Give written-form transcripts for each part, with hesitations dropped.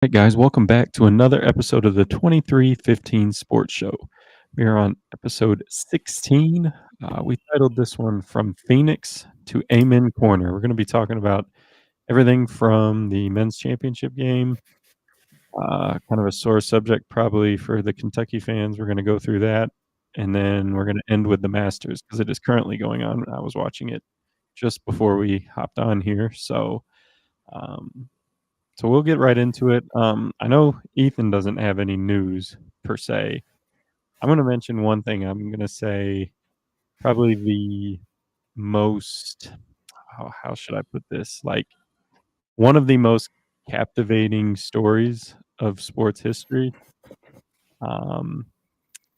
Hey guys, welcome back to another episode of the 2315 Sports Show. We are on episode 16. We titled this one From Phoenix to Amen Corner. We're going to be talking about everything from the men's championship game, kind of a sore subject probably for the Kentucky fans. We're going to go through that, and then we're going to end with the Masters because it is currently going on. I was watching it just before we hopped on here, um, so we'll get right into it. I know Ethan doesn't have any news per se. I'm going to mention one thing. I'm going to say probably the most, how should I put this? Like one of the most captivating stories of sports history. Um,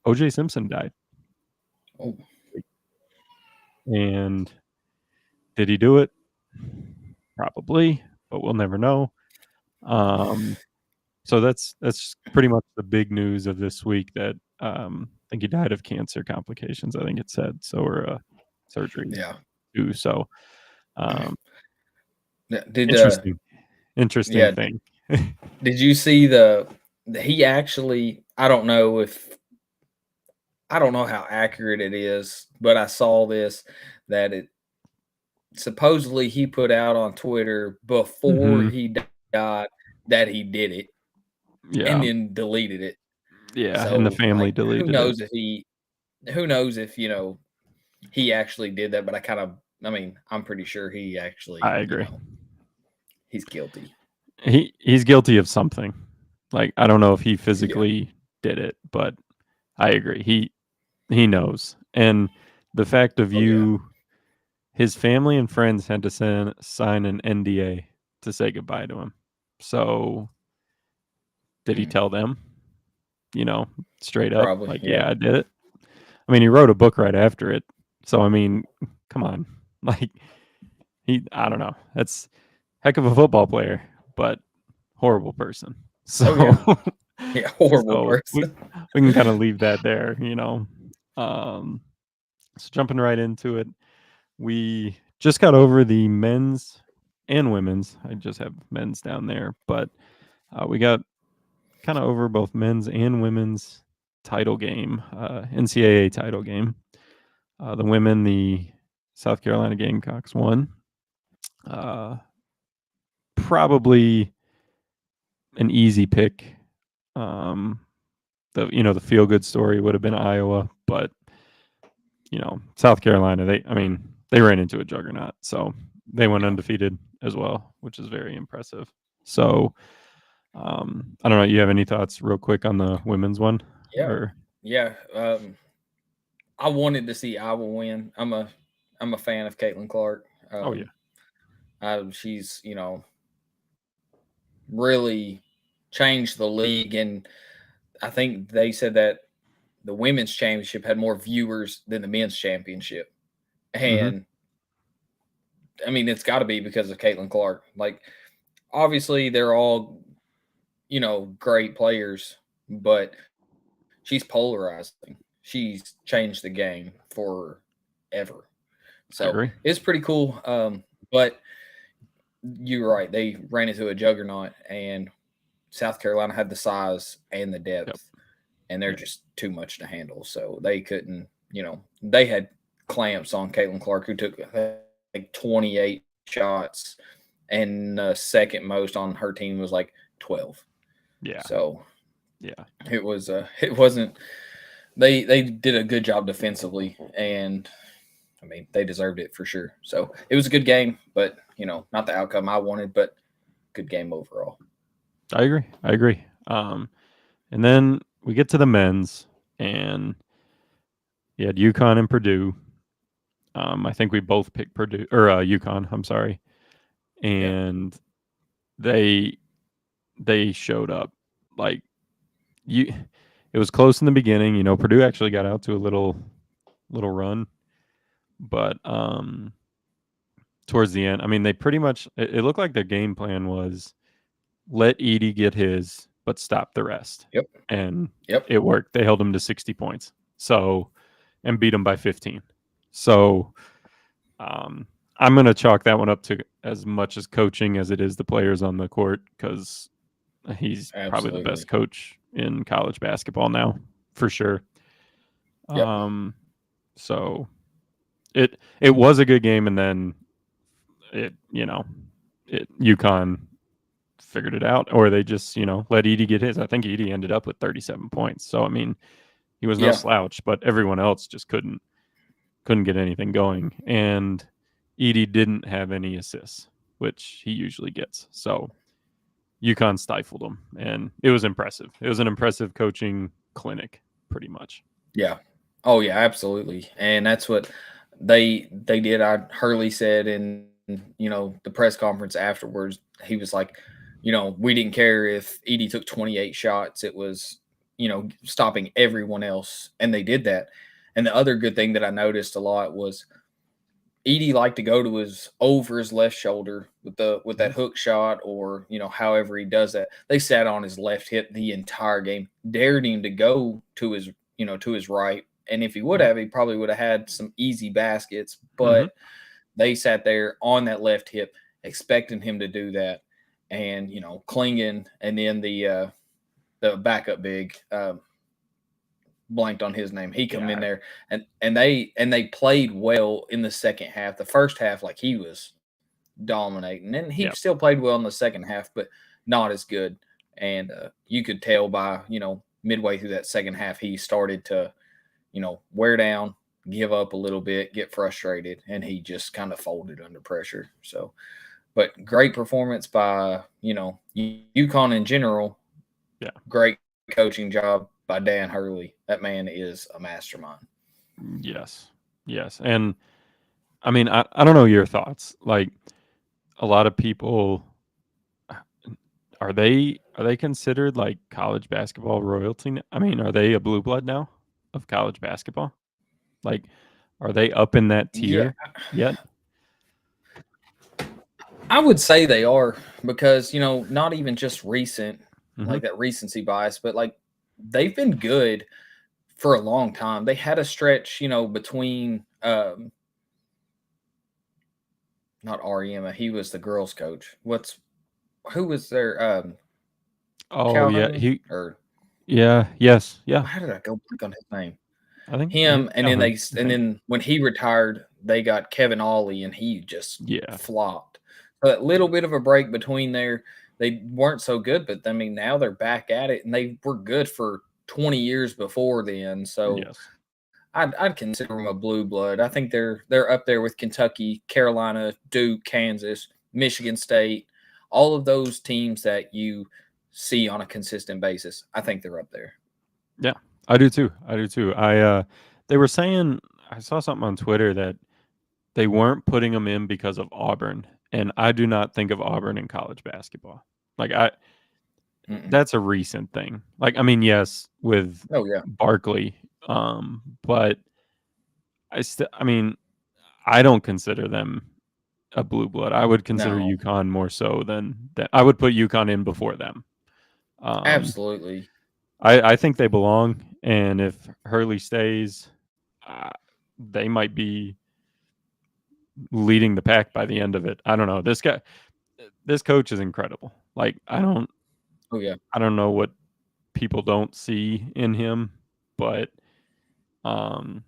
O.J. Simpson died. Oh, And did he do it? Probably, but we'll never know. So that's pretty much the big news of this week that I think he died of cancer complications, I think it said. So or surgery yeah. too. So um, Did interesting, interesting yeah, thing. did you see he actually I don't know how accurate it is, but I saw this that it supposedly he put out on Twitter before Hmm. he died that he did it and Yeah, then deleted it. yeah, and the So family like deleted it. who knows if, he actually did that, but I'm pretty sure he actually, I agree. he's guilty. He's guilty of something. Like I don't know if he Yeah. physically did it, but I agree. He knows, and the fact of Oh yeah. his family and friends had to sign an NDA to say goodbye to him. So, did he tell them, you know, straight up, Probably. like, Yeah. yeah, I did it? I mean, he wrote a book right after it. So, I mean, come on. Like, I don't know. That's heck of a football player, but horrible person. So, Oh yeah. Yeah. Horrible so person. we can kind of leave that there. Um, so, jumping right into it, we just got over the men's and women's. I just have men's down there, but we got kind of over both men's and women's title game, NCAA title game. The women, the South Carolina Gamecocks won. Uh, Probably an easy pick. Um, the feel good story would have been Iowa, but South Carolina. They ran into a juggernaut, so they went Yeah. undefeated as well, which is very impressive. So I don't know. You have any thoughts, real quick, on the women's one? Yeah. Or Yeah. I wanted to see Iowa win. I'm a fan of Caitlin Clark. oh yeah, She's really changed the league, and I think they said that the women's championship had more viewers than the men's championship, hmm, and it's got to be because of Caitlin Clark. Like, obviously, they're all great players, but she's polarizing. She's changed the game forever. I So agree. it's pretty cool. But you're right. They ran into a juggernaut, and South Carolina had the size and the Yep. depth, and they're Yeah. just too much to handle. So they couldn't, they had clamps on Caitlin Clark, who took like 28 shots, and second most on her team was like 12. Yeah. So Yeah. it wasn't. They did a good job defensively, and they deserved it for sure. So it was a good game, but not the outcome I wanted, but good game overall. I agree. I agree. And then we get to the men's, and you had UConn and Purdue. I think we both picked Purdue or UConn. I'm sorry, Yeah. and they they showed up like you. It was close in the beginning. Purdue actually got out to a little run, but towards the end, they pretty much it looked like their game plan was let Edie get his, but stop the rest, Yep. and Yep. it worked. They held him to 60 points, and beat him by 15. So um, I'm going to chalk that one up to as much as coaching as it is the players on the court because He's probably the best Absolutely. coach in college basketball now, for sure. Yep. Um, so it was a good game, and then UConn figured it out, or they just let Edie get his. I think Edie ended up with 37 points. So I mean, he was no Yeah. slouch, but everyone else just couldn't get anything going, and Edie didn't have any assists, which he usually gets. So UConn stifled him, and it was impressive. It was an impressive coaching clinic, pretty much. Yeah. Oh yeah, absolutely. And that's what they did. Hurley said in the press conference afterwards, he was like, we didn't care if Edie took 28 shots. It was, stopping everyone else. And they did that. And the other good thing that I noticed a lot was Edie liked to go to his over his left shoulder with that hook shot, or however he does that. They sat on his left hip the entire game, dared him to go to his right, and if he would Yep. have, he probably would have had some easy baskets. Mm-hmm. But they sat there on that left hip, expecting him to do that, and Klingon, and then the backup big. Blanked on his name. He come in Yeah. there and they played well in the second half. The first half, like, he was dominating, and he Yep. still played well in the second half, but not as good. And you could tell by midway through that second half, he started to wear down, give up a little bit, get frustrated, and he just kind of folded under pressure. So, but great performance by UConn in general. Yeah. Great coaching job by Dan Hurley. That man is a mastermind. Yes. Yes. And I mean, I don't know your thoughts. Like, a lot of people, are they considered like college basketball royalty? I mean, are they a blue blood now of college basketball? Like, are they up in that Yeah, tier yet? I would say they are, because not even just recent, Mm-hmm. like that recency bias, but like they've been good for a long time. They had a stretch, between not Ariema. He was the girls' coach. Who was their Oh yeah, Calhoun, or yes, yeah. how did I go blank on his name? I think Him, and then Calhoun. I think. when he retired, they got Kevin Ollie, and he just Yeah, flopped. So that little bit of a break between there, they weren't so good. But I mean, now they're back at it, and they were good for 20 years before then. So yes, I'd consider them a blue blood. I think they're up there with Kentucky, Carolina, Duke, Kansas, Michigan State, all of those teams that you see on a consistent basis. I think they're up there. yeah. I do too. I do too. They were saying, I saw something on Twitter that they weren't putting them in because of Auburn, and I do not think of Auburn in college basketball. Like, Mm-mm. that's a recent thing. Like, I mean, yes, with Oh yeah, Barkley, but I mean, I don't consider them a blue blood. I would consider no, UConn more so than that. I would put UConn in before them. Um, absolutely. I think they belong, and if Hurley stays, uh, they might be leading the pack by the end of it. I don't know. This coach is incredible. Like, Oh yeah, I don't know what people don't see in him, but um,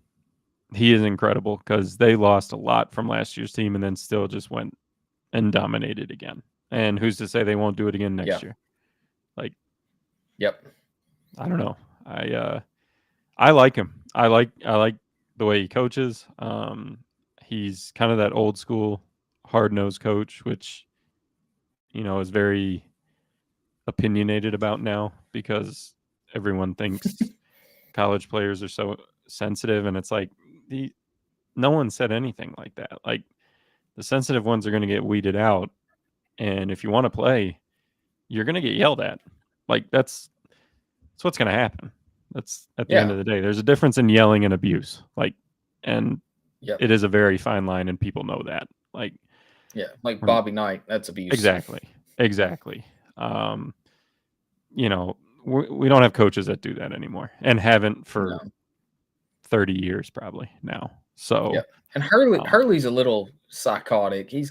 he is incredible because they lost a lot from last year's team and then still just went and dominated again. And who's to say they won't do it again yeah, next year? Like, yep, I don't know. I like him. I like the way he coaches. He's kind of that old school hard nosed coach, which is very opinionated about now because everyone thinks college players are so sensitive, and it's like the no one said anything like that. Like, the sensitive ones are going to get weeded out, and if you want to play, you're going to get yelled at. Like, that's what's going to happen. That's at the end yeah, of the day. There's a difference in yelling and abuse. Like, and yep, it is a very fine line, and people know that. Like, yeah. Like we're- Bobby Knight, that's abuse. exactly, exactly. Um, we don't have coaches that do that anymore, and haven't No, for 30 years probably now. yeah. So And um, Hurley's a little psychotic. he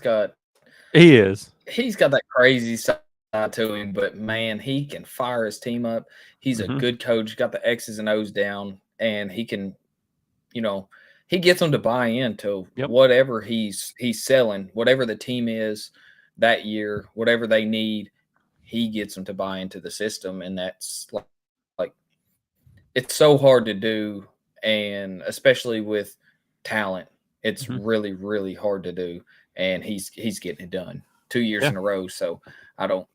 is. He's got that crazy side to him, but man, he can fire his team up. He's a Mhm. good coach, got the X's and O's down, and he can, you know, he gets them to buy into Yep. whatever he's selling, whatever the team is that year, whatever they need. He gets them to buy into the system, and that's like it's so hard to do, and especially with talent, it's Mhm. really hard to do. And he's getting it done 2 years Yeah. in a row. So I don't,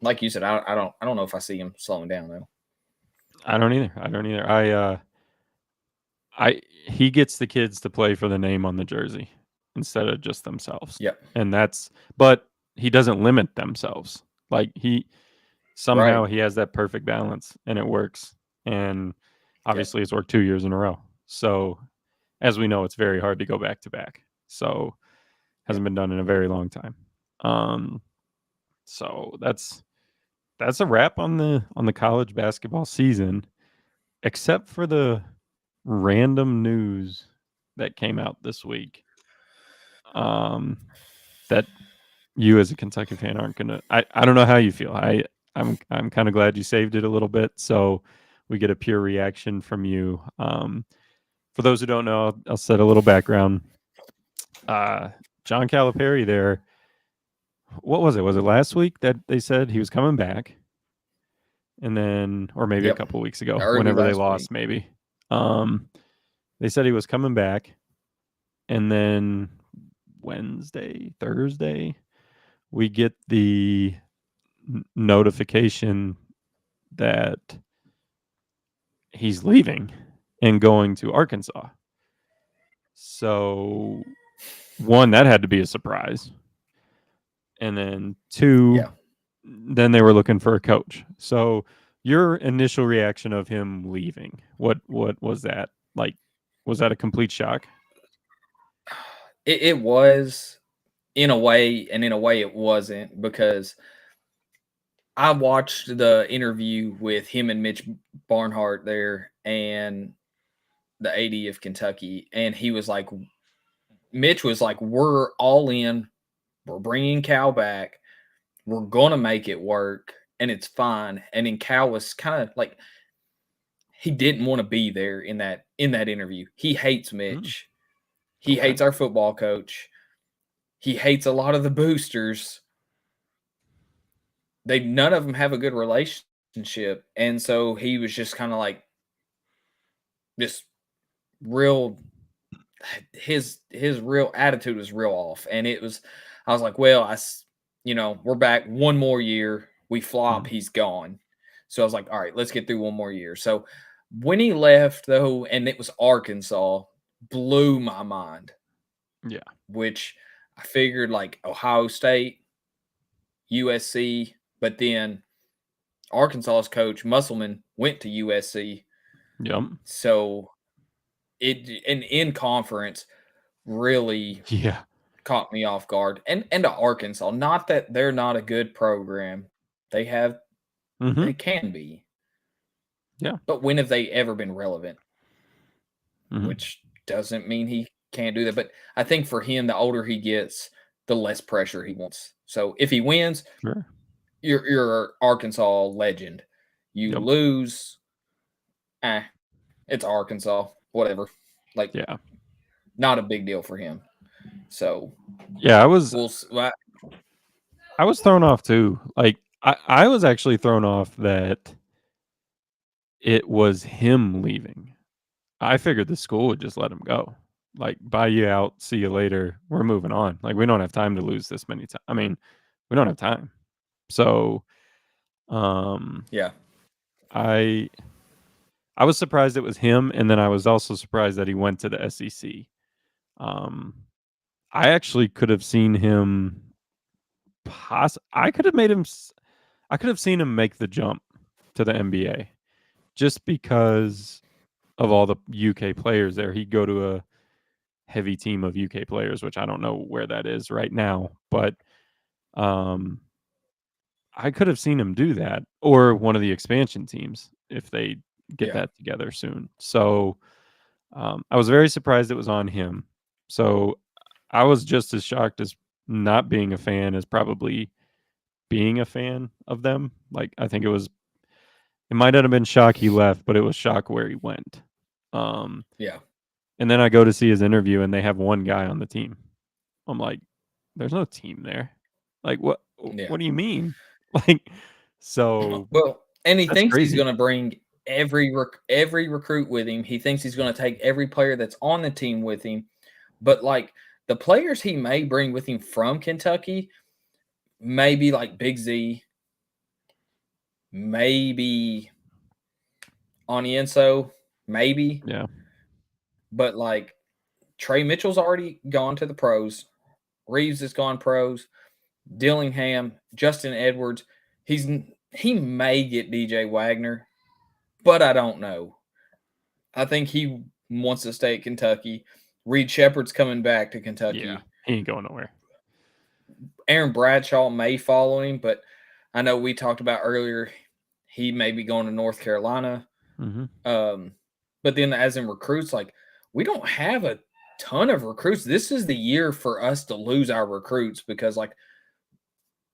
like you said, I don't know if I see him slowing down though. I don't either. I don't either. I he gets the kids to play for the name on the jersey instead of just themselves. Yep. And that's but he doesn't limit themselves. Like somehow Right. he has that perfect balance and it works. And Yep. obviously it's worked 2 years in a row. So, as we know, it's very hard to go back to back. So, Yep. hasn't been done in a very long time. Um, so that's a wrap on the college basketball season, except for the random news that came out this week. Um, that you as a Kentucky fan aren't gonna. I don't know how you feel. I'm kind of glad you saved it a little bit, so we get a pure reaction from you. For those who don't know, I'll set a little background. Uh, John Calipari there. What was it? Was it last week that they said he was coming back? And then, or maybe a Yep. couple weeks ago, Early whenever they last week. lost, maybe. Um, they said he was coming back, and then Wednesday, Thursday, we get the notification that he's leaving and going to Arkansas. So, one, that had to be a surprise. And then two, Yeah. then they were looking for a coach. So, your initial reaction of him leaving, what was that? Like, was that a complete shock? It was in a way, and in a way it wasn't, because I watched the interview with him and Mitch Barnhart there, and the AD of Kentucky, and he was like, Mitch was like, "We're all in. We're bringing Cal back. We're gonna make it work, and it's fine." And then Cal was kind of like he didn't want to be there in that interview. He hates Mm, Mitch. He okay. hates our football coach. He hates a lot of the boosters. They none of them have a good relationship, and so he was just kind of like this real his real attitude was real off, and it was I was like, well, we're back one more year. We flop, Mm, he's gone. So I was like, all right, let's get through one more year. So when he left though, and it was Arkansas, blew my mind, yeah. which I figured like Ohio State, USC, but then Arkansas's coach Musselman went to USC. Yep. So it and in conference really Yeah. caught me off guard. And to Arkansas, not that they're not a good program. They have Mhm. they can be. Yeah. But when have they ever been relevant? Mhm. Which doesn't mean he can't do that. But I think for him, the older he gets, the less pressure he wants. So if he wins, Sure. you're Arkansas legend. You Yep. lose, eh, it's Arkansas, whatever. Like Yeah. not a big deal for him. So Yeah, well, I was thrown off too. Like I was actually thrown off that it was him leaving. I figured the school would just let him go. Like, buy you out, see you later. We're moving on. Like, we don't have time to lose this many times. I mean, we don't have time. So, um, yeah, I I was surprised it was him, and then I was also surprised that he went to the SEC. Um, I actually could have seen him. I could have made him. I could have seen him make the jump to the NBA just because of all the UK players there. He'd go to a heavy team of UK players, which I don't know where that is right now, but um, I could have seen him do that or one of the expansion teams if they get yeah, that together soon. So I was very surprised it was on him. So I was just as shocked as not being a fan as probably being a fan of them. Like I think it might not have been shock he left, but it was shock where he went. Um, Yeah. and then I go to see his interview, and they have one guy on the team. I'm like, there's no team there. Like what? Yeah. What do you mean? Like, so Well, and he that's thinks he's crazy. going to bring every recruit with him. He thinks he's going to take every player that's on the team with him. But like the players he may bring with him from Kentucky, maybe like Big Z, maybe Onienso, maybe. Yeah. But like Trey Mitchell's already gone to the pros. Reeves has gone pros. Dillingham, Justin Edwards. He may get DJ Wagner, but I don't know. I think he wants to stay at Kentucky. Reed Shepard's coming back to Yeah. Kentucky. He ain't going nowhere. Aaron Bradshaw may follow him, but I know we talked about earlier he may be going to North Carolina. Mm-hmm. But then as in recruits, like we don't have a ton of recruits. This is the year for us to lose our recruits because like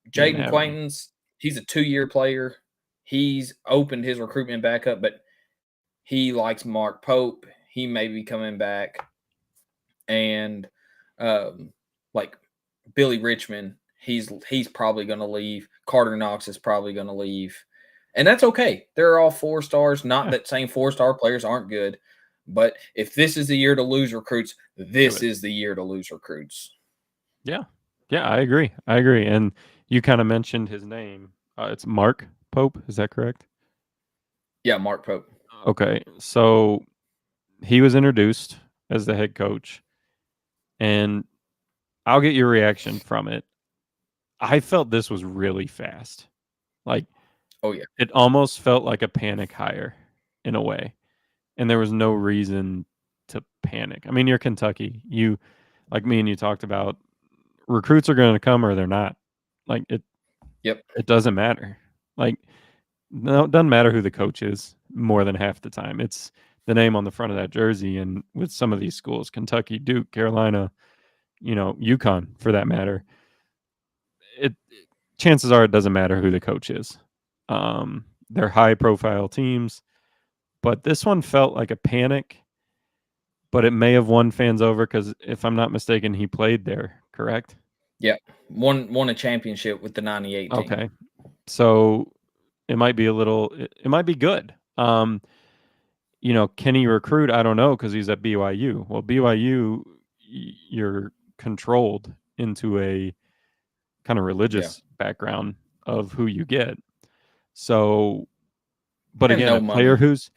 You didn't Jaden have any. Quaintance, he's a 2-year player. He's opened his recruitment back up, but he likes Mark Pope. He may be coming back. And like Billy Richmond, he's probably going to leave. Carter Knox is probably going to leave. And that's okay. They're all 4 stars. Not Yeah. that saying 4-star players aren't good, but if this is the year to lose recruits, this is the year to lose recruits. Yeah. Yeah, I agree. And you kind of mentioned his name. It's Mark Pope. Is that correct? Yeah, Mark Pope. Okay. So he was introduced as the head coach, and I'll get your reaction from it. I felt this was really fast. Like, Oh yeah. it almost felt like a panic hire in a way. And there was no reason to panic. I mean, you're Kentucky. You, like me and you talked about, recruits are going to come or they're not. Like Yep. it doesn't matter. Like, no, it doesn't matter who the coach is more than half the time. It's the name on the front of that jersey. And with some of these schools, Kentucky, Duke, Carolina, UConn for that matter, it chances are it doesn't matter who the coach is. They're high profile teams, but this one felt like a panic, but it may have won fans over because if I'm not mistaken, he played there, correct? Yep. Won a championship with the 98 team. Okay. So it might be it might be good. Can he recruit? I don't know because he's at BYU. Well, BYU, you're controlled into a kind of religious background of who you get. So, but And again, no a player money. who's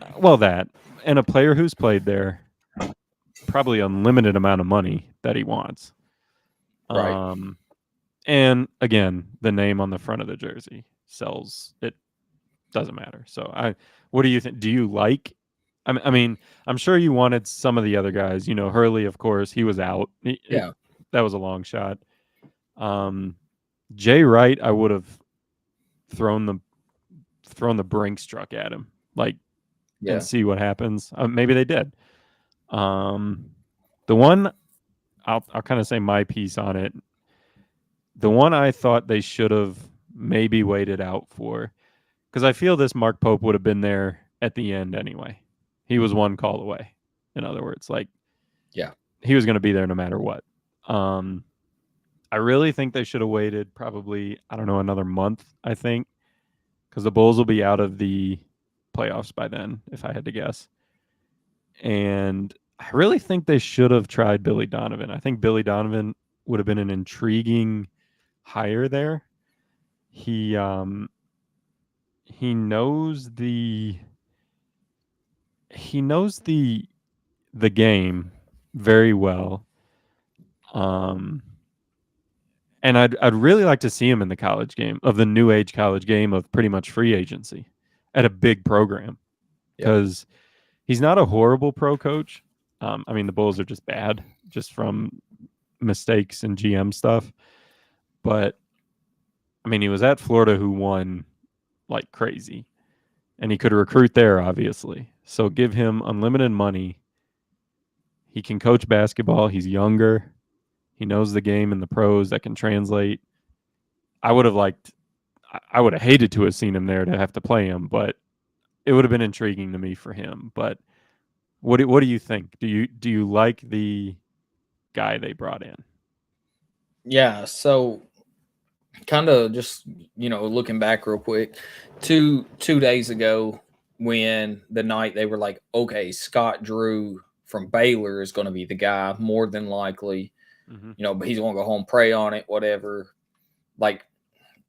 a player who's played there, probably unlimited amount of money that he wants. Right. And again, the name on the front of the jersey sells. It doesn't matter. So what do you think? Do you like? I mean, I'm sure you wanted some of the other guys. Hurley, of course, he was out. Yeah. That was a long shot. Jay Wright, I would have thrown the Brinks truck at him, like, and see what happens. Maybe they did. The one I'll kind of say my piece on it. The one I thought they should have maybe waited out for, because I feel this Mark Pope would have been there at the end anyway. He was one call away. In other words, like, Yeah. he was going to be there no matter what. I really think they should have waited probably, I don't know, another month, I think, because the Bulls will be out of the playoffs by then, if I had to guess. And I really think they should have tried Billy Donovan. I think Billy Donovan would have been an intriguing hire there. He knows the game very well. And I'd really like to see him in the college game, of the new age college game, of pretty much free agency at a big program, because he's not a horrible pro coach. I mean, the Bulls are just bad, just from mistakes and GM stuff. But I mean, he was at Florida, who won like crazy, and he could recruit there, obviously. So give him unlimited money. He can coach basketball. He's younger. He knows the game and the pros that can translate. I would have liked. I would have hated to have seen him there to have to play him, but it would have been intriguing to me for him. But what do you think? Do you like the guy they brought in? Yeah, so kind of just looking back real quick, two days ago, when the night they were like, okay, Scott Drew from Baylor is going to be the guy more than likely, Mhm. but he's going to go home, pray on it, whatever. Like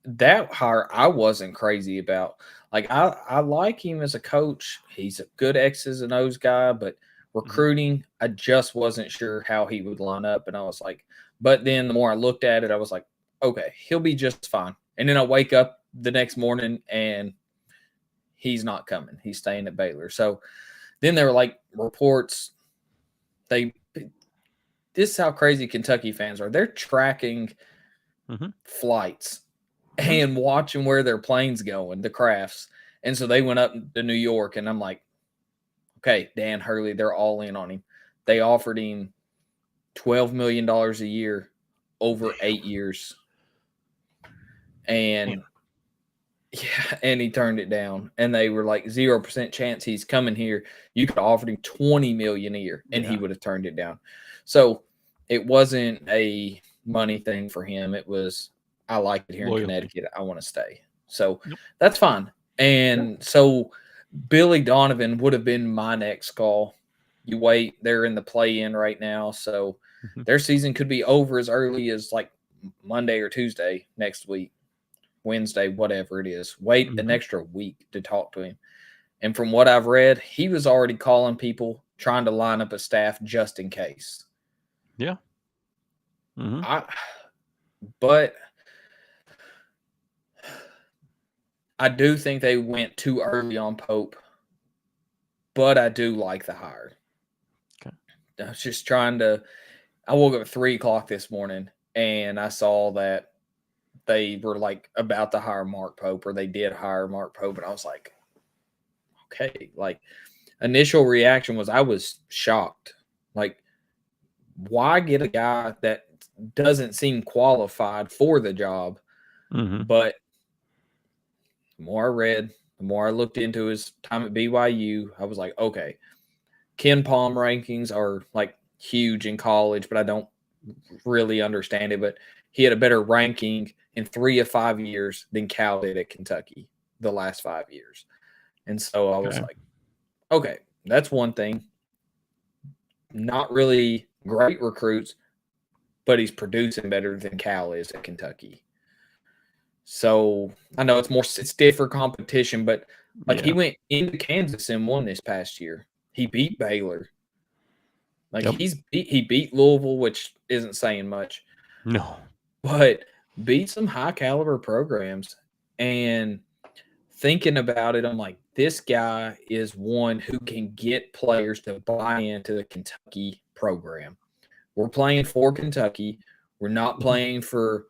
that hire, I wasn't crazy about. Like I like him as a coach. He's a good X's and O's guy, but Mhm. recruiting, I just wasn't sure how he would line up. And I was like, but then the more I looked at it, I was like, okay, he'll be just fine. And then I wake up the next morning and he's not coming. He's staying at Baylor. So then there were like reports. They This is how crazy Kentucky fans are. They're tracking Mhm. flights Mhm. and watching where their plane's going, the crafts. And so they went up to New York, and I'm like, okay, Dan Hurley, they're all in on him. They offered him $12 million a year over 8 years. Damn. And yeah, and he turned it down. And they were like 0% chance he's coming here. You could have offered him $20 million a year and he Yeah. would have turned it down. So it wasn't a money thing for him. It was, I like it here in Loyalty. Connecticut. I want to stay. So Yep. that's fine. Yeah. And so Billy Donovan would have been my next call. You wait, they're in the play in right now. So Mhm. their season could be over as early as like Monday or Tuesday next week. Wednesday, whatever it is. Wait an Mhm. extra week to talk to him. And from what I've read, he was already calling people trying to line up a staff just in case. Yeah. Mhm. I but I do think they went too early on Pope, but I do like the hire. Okay. I was just trying to I woke up at 3 o'clock this morning and I saw that they were like about to hire Mark Pope, or they did hire Mark Pope, and I was like, okay, like initial reaction was I was shocked. Like, why get a guy that doesn't seem qualified for the job? Mhm. But the more I read, the more I looked into his time at BYU, I was like, okay, Ken Palm rankings are like huge in college, but I don't really understand it. But he had a better ranking in 3 of 5 years than Cal did at Kentucky the last 5 years. And so I was Okay. like, okay, that's one thing. Not really great recruits, but he's producing better than Cal is at Kentucky. So I know it's stiffer competition, but like he Yeah. went into Kansas and won this past year. He beat Baylor. Like Yep. he beat Louisville, which isn't saying much, No. but beat some high caliber programs. And thinking about it, I'm like, this guy is one who can get players to buy into the Kentucky program. We're playing for Kentucky. We're not Mhm. playing for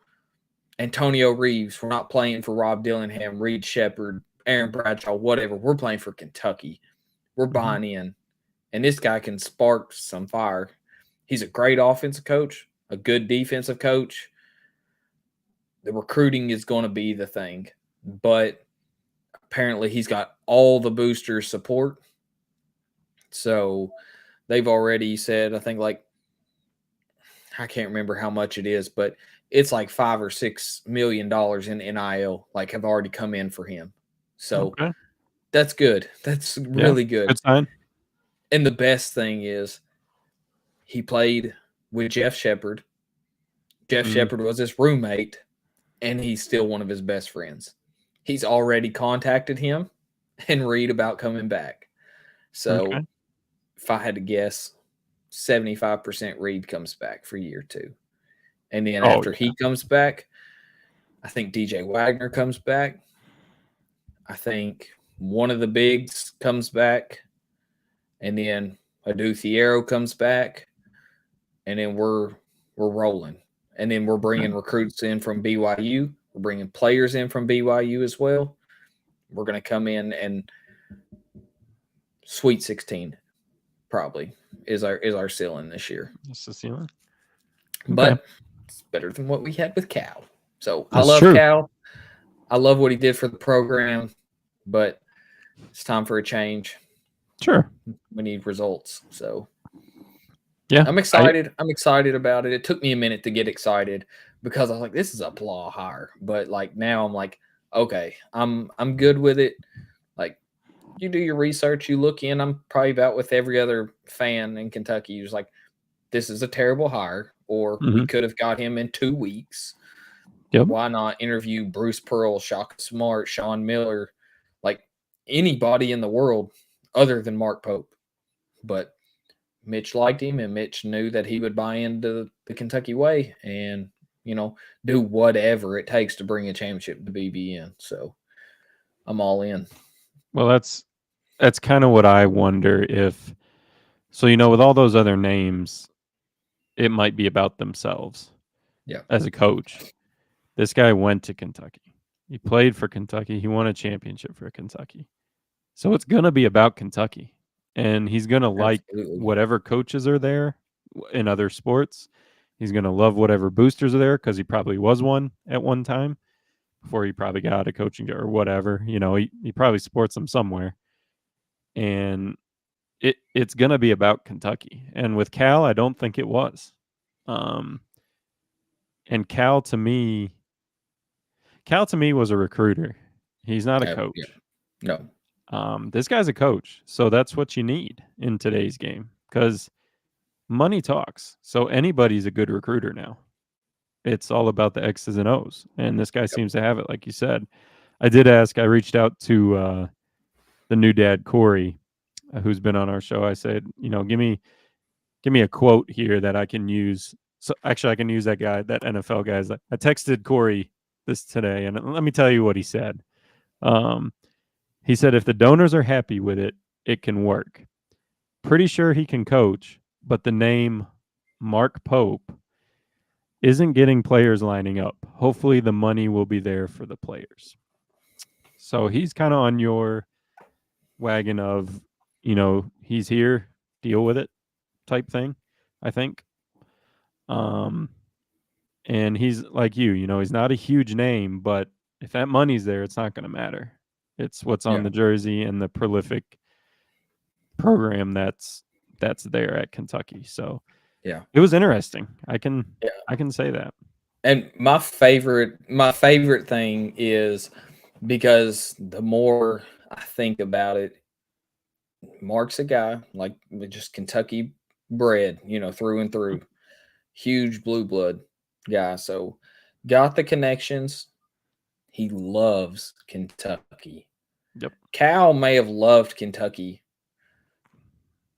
Antonio Reeves. We're not playing for Rob Dillingham, Reed Shepard, Aaron Bradshaw, whatever. We're playing for Kentucky. We're Mhm. buying in. And this guy can spark some fire. He's a great offensive coach, a good defensive coach. The recruiting is going to be the thing. But apparently he's got all the boosters' support. So they've already said, I think, like, I can't remember how much it is, but it's like $5 or $6 million in NIL, like, have already come in for him. So Okay. that's good. That's Yeah. really good. Good sign. And the best thing is he played with Jeff Shepard. Jeff Mm. Shepard was his roommate, and he's still one of his best friends. He's already contacted him and Reed about coming back. Okay. So if I had to guess, 75% Reed comes back for year two. And then Oh, after yeah. he comes back, I think DJ Wagner comes back. I think one of the bigs comes back. And then Adu Thiero comes back. And then we're rolling. And then we're Okay. bringing recruits in from BYU. We're bringing players in from BYU as well. We're going to come in and Sweet 16 probably is our ceiling this year. That's the ceiling. Okay. But it's better than what we had with Cal. So I That's love true. Cal. I love what he did for the program, but it's time for a change. Sure. We need results. So Yeah. I'm excited. I'm excited about it. It took me a minute to get excited because I was like, this is a blah hire. But like now I'm like, okay, I'm good with it. Like you do your research, you look in. I'm probably about with every other fan in Kentucky. You're just like, this is a terrible hire, or we Mhm. could have got him in 2 weeks. Yep. Why not interview Bruce Pearl, Shaka Smart, Sean Miller, like anybody in the world other than Mark Pope? But Mitch liked him, and Mitch knew that he would buy into the Kentucky way and, you know, do whatever it takes to bring a championship to BBN. So I'm all in. Well, that's kind of what I wonder if. So with all those other names, it might be about themselves Yeah, as a coach. This guy went to Kentucky. He played for Kentucky. He won a championship for Kentucky. So it's going to be about Kentucky. And he's going to like absolutely. whatever coaches are there in other sports. He's going to love whatever boosters are there because he probably was one at one time before he probably got a coaching job or whatever. He probably supports them somewhere. And it's going to be about Kentucky. And with Cal, I don't think it was. Um, and Cal to me was a recruiter. He's not a Yeah, coach. no, This guy's a coach, so that's what you need in today's game because money talks. So anybody's a good recruiter now. It's all about the X's and O's, and this guy yep. seems to have it, like you said. I did ask. I reached out to the new dad, Corey, who's been on our show. I said, give me a quote here that I can use. So actually, I can use that guy, that NFL guy. I texted Corey this today, and let me tell you what he said. Um, he said, if the donors are happy with it, it can work. Pretty sure he can coach, but the name Mark Pope isn't getting players lining up. Hopefully, the money will be there for the players. So he's kind of on your wagon of, he's here, deal with it type thing, I think. Um, and he's like he's not a huge name, but if that money's there, it's not going to matter. It's what's on Yeah, the jersey and the prolific program that's there at Kentucky. So yeah, it was interesting. I can yeah. I can say that. And my favorite thing is because the more I think about it, Mark's a guy like with just Kentucky bred, through and through. Huge blue blood guy. So got the connections. He loves Kentucky. Yep. Cal may have loved Kentucky,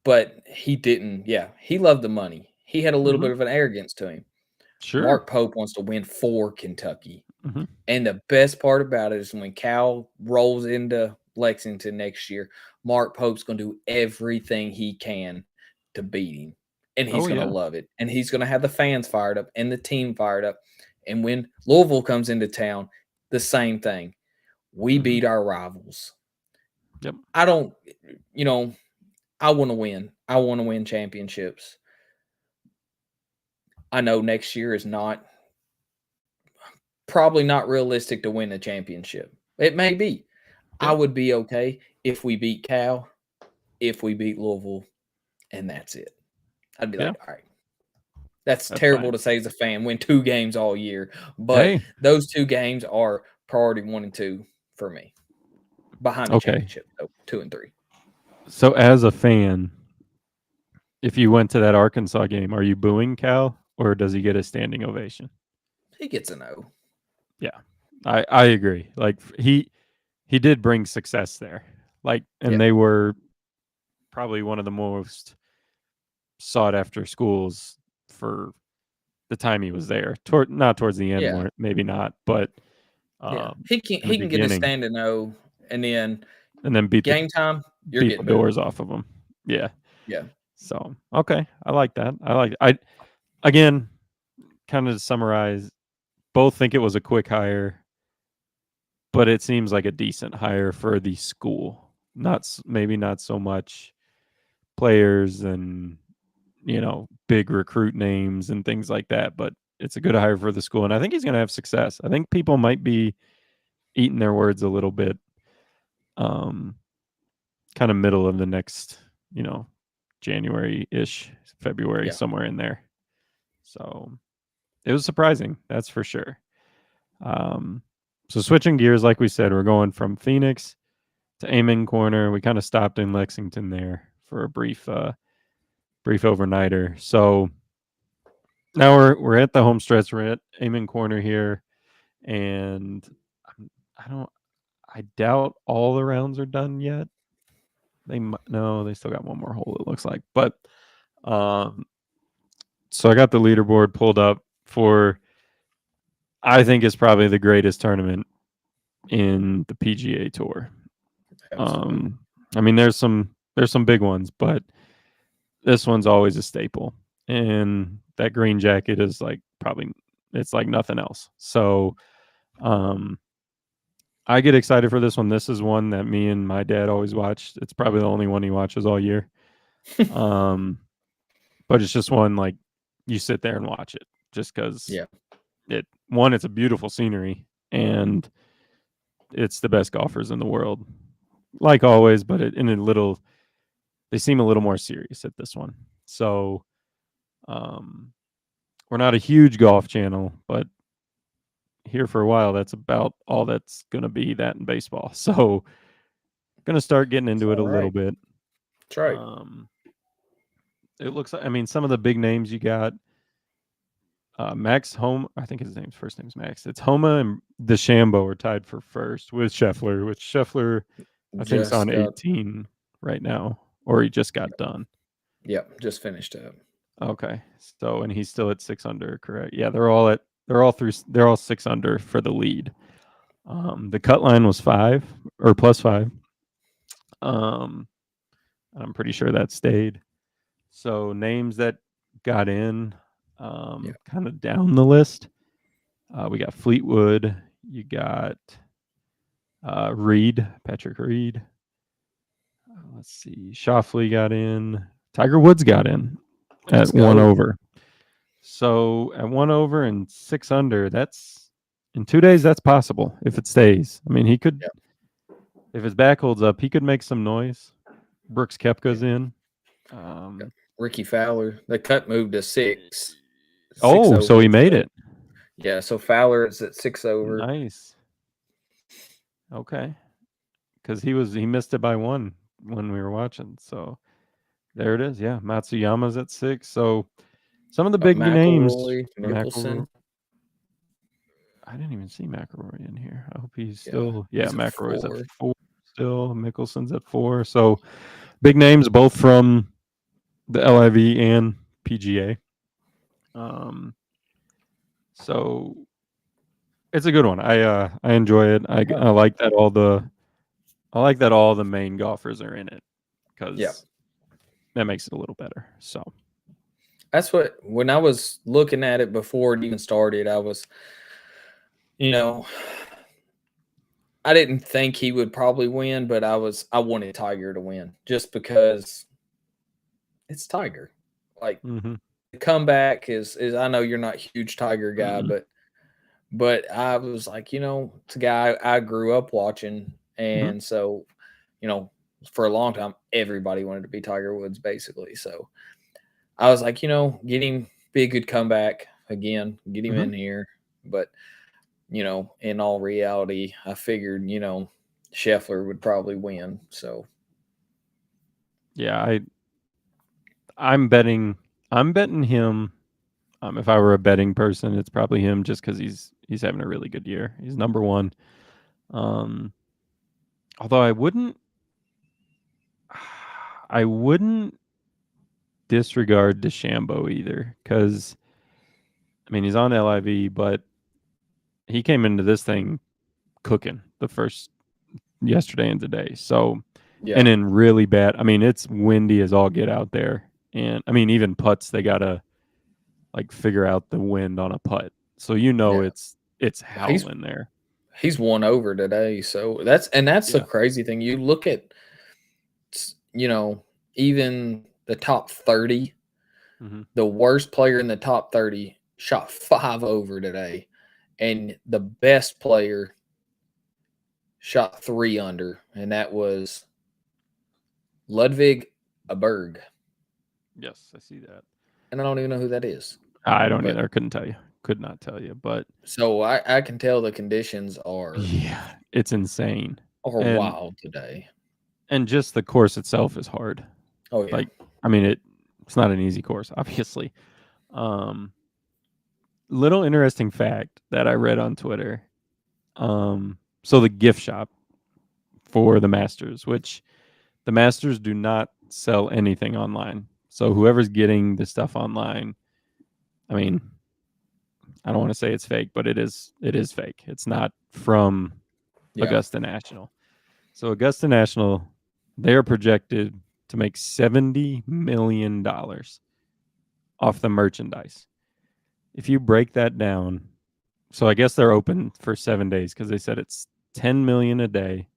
but he didn't. Yeah, he loved the money. He had a little Hmm. bit of an arrogance to him. Sure. Mark Pope wants to win for Kentucky. Hmm. And the best part about it is when Cal rolls into Lexington next year, Mark Pope's going to do everything he can to beat him. And he's Oh going to yeah. love it. And he's going to have the fans fired up and the team fired up. And when Louisville comes into town, the same thing. We Hmm. beat our rivals. Yep. I don't, you know, I want to win. I want to win championships. I know next year is probably not realistic to win a championship. It may be. I Yep. would be okay if we beat Cal, if we beat Louisville, and that's it. I'd be Yeah. like, all right, that's That's terrible fine. to say as a fan, win 2 games all year. But Hey. those 2 games are priority 1 and 2 for me behind the Okay. championship. So 2 and 3. So as a fan, if you went to that Arkansas game, are you booing Cal or does he get a standing ovation? He gets a no. Yeah. I agree. Like he did bring success there. Like and Yeah. they were probably one of the most sought after schools for the time he was there. Not towards the end, Yeah. more maybe not, but Yeah. um, He can in the he can get a beginning, stand to no, and then and then game time, you're beat the getting booed. doors off of him. Yeah. Yeah. So okay, I like that. I again kind of to summarize. Both think it was a quick hire, but it seems like a decent hire for the school. Maybe not so much players and big recruit names and things like that, but it's a good hire for the school, and I think he's going to have success. I think people might be eating their words a little bit, kind of middle of the next, January-ish, February, Yeah. somewhere in there. So it was surprising, that's for sure. Um, so switching gears, like we said, we're going from Phoenix to Amen Corner. We kind of stopped in Lexington there for a brief overnighter. So now we're at the home stretch. We're at Amen Corner here, and I don't. I doubt all the rounds are done yet. No, they still got one more hole. It looks like, but um, so I got the leaderboard pulled up for. I think it's probably the greatest tournament in the PGA Tour. Absolutely. Um, I mean, there's some big ones, but this one's always a staple. And that green jacket is like probably it's like nothing else. So um I get excited for this one. This is one that me and my dad always watched. It's probably the only one he watches all year. Um but it's just one like you sit there and watch it just cuz Yeah. it's a beautiful scenery and it's the best golfers in the world. Like always, but they seem a little more serious at this one. So um we're not a huge golf channel, but here for a while, that's about all that's going to be that in baseball. So, going to start getting It's into it all a little right. bit. That's right. Um, it looks like, I mean, some of the big names you got. Max Homa, I think his first name's Max. It's Homa and DeChambeau are tied for first with Scheffler, which Scheffler, I think, is Just on got 18 right now, or he just got done. Yep, just finished up. Okay. So, and he's still at 6 under, correct? Yeah, they're all 6 under for the lead. The cut line was 5 or +5. Um, I'm pretty sure that stayed. So names that got in, Yeah. kind of down the list. We got Fleetwood. You got Reed, Patrick Reed. Let's see, Shoffley got in. Tiger Woods got in Let's at one go. over. So at 1 over and 6 under, that's in 2 days. That's possible if it stays. I mean, he could, Yep. if his back holds up, he could make some noise. Brooks Koepka's Yeah. in. Ricky Fowler. The cut moved to six Oh, so over. he made So it. yeah, so Fowler is at 6 over. Nice. Okay. Because he missed it by one when we were watching. So there it is. Yeah. Matsuyama's at 6. So some of the big names. McElroy, McElroy. Mickelson. I didn't even see McElroy in here. I hope he's Yeah, still. Yeah, he's at McElroy's at 4. 4 still. Mickelson's at 4. So big names both from the LIV and PGA. So it's a good one. I enjoy it. Oh, I like that all the main golfers are in it yeah. because that makes it a little better. So That's what, when I was looking at it before it even started, I was, you know, I didn't think he would probably win, but I wanted Tiger to win just because it's Tiger. Like mhm, the comeback is I know you're not a huge Tiger guy, mm-mm, but I was like, it's a guy I grew up watching, mhm, and so, you know, for a long time everybody wanted to be Tiger Woods basically. So I was like, get him, be a good comeback again, get him mhm. in here. But, in all reality, I figured, Scheffler would probably win. So Yeah, I'm betting him. If I were a betting person, it's probably him just because he's having a really good year. He's number one. Um, although I wouldn't disregard DeChambeau either because I mean he's on LIV, but he came into this thing cooking the first yesterday and today. So yeah, and in really bad. I mean it's windy as all get out there, and I mean even putts they gotta like figure out the wind on a putt. So yeah, it's he's howling there. he's won over today. So that's the Yeah. crazy thing. You look at, even the top 30, Mhm. the worst player in the top 30, shot 5 over today, and the best player shot 3 under, and that was Ludwig Aberg. Yes, I see that. And I don't even know who that is. I don't But either. Couldn't tell you. Could not tell you. But so I can tell the conditions yeah, it's insane. are And wild today. just the course itself is hard. Oh yeah. Like, I mean, it's not an easy course, obviously. Um, little interesting fact that I read on Twitter. So the gift shop for the Masters, which the Masters do not sell anything online. So whoever's getting the stuff online, I mean, I don't want to say it's fake, but it is fake. It's not from Yeah. Augusta National. So Augusta National, they are projected to make $70 million off the merchandise. If you break that down, so I guess they're open for 7 days because they said it's 10 million a day.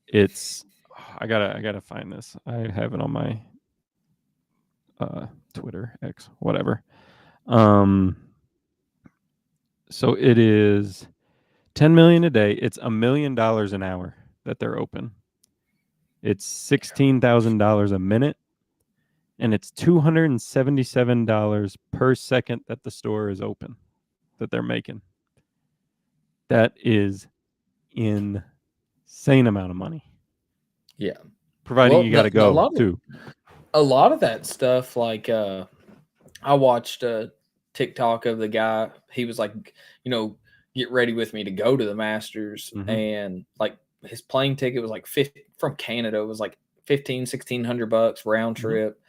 It's I gotta find this. I have it on my Twitter, X, whatever. Um, so it is 10 million a day. It's $1 million an hour that they're open. It's $16,000 a minute, and it's $277 per second that the store is open that they're making. That is insane amount of money. Yeah. Providing you got to go too. A lot of that stuff, like I watched a TikTok of the guy. He was like, get ready with me to go to the Masters, and like his plane ticket was like 50 from Canada. It was like $1,600 round trip,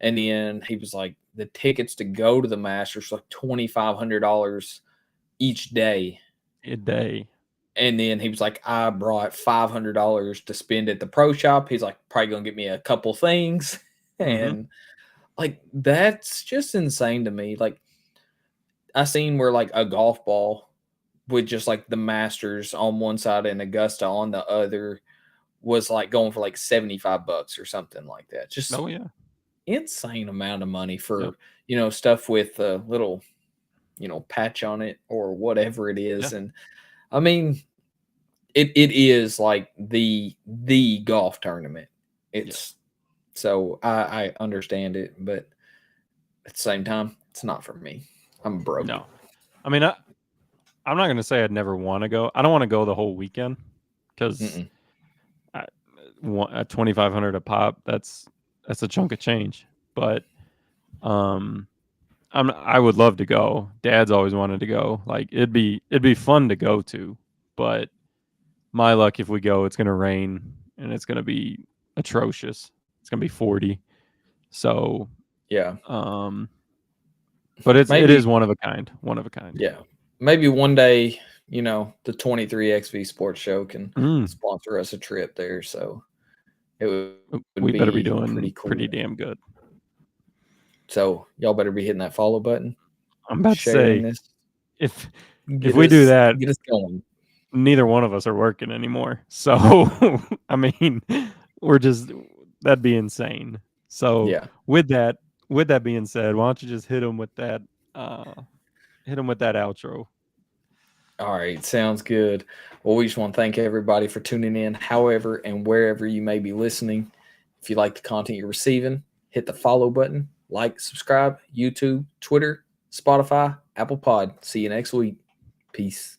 and then he was like, the tickets to go to the Masters like $2,500 each day. A day. And then he was like, I brought $500 to spend at the pro shop. He's like, probably gonna get me a couple things, and like that's just insane to me. Like I seen where like a golf ball with just like the Masters on one side and Augusta on the other was like going for like $75 or something like that. Just insane amount of money for stuff with a little patch on it or whatever it is. And I mean it is like the golf tournament. It's so I understand it, but at the same time, it's not for me. I'm broke. No, I mean I'm not gonna say I'd never want to go. I don't want to go the whole weekend because at $2,500 a pop, that's a chunk of change. But I would love to go. Dad's always wanted to go. Like it'd be fun to go to, but my luck if we go, it's gonna rain and it's gonna be atrocious. It's gonna be 40. So yeah. But it is one of a kind. One of a kind. Yeah. Maybe one day, the 23XV Sports Show can sponsor us a trip there. So it would better be doing pretty cool. Pretty damn good. So y'all better be hitting that follow button. I'm about to say this. if we do that, get us going. Neither one of us are working anymore. So I mean, that'd be insane. So with that being said, why don't you just hit them with that outro? All right, sounds good. Well, we just want to thank everybody for tuning in, however and wherever you may be listening. If you like the content you're receiving, hit the follow button, like, subscribe, YouTube, Twitter, Spotify, Apple Pod. See you next week. Peace.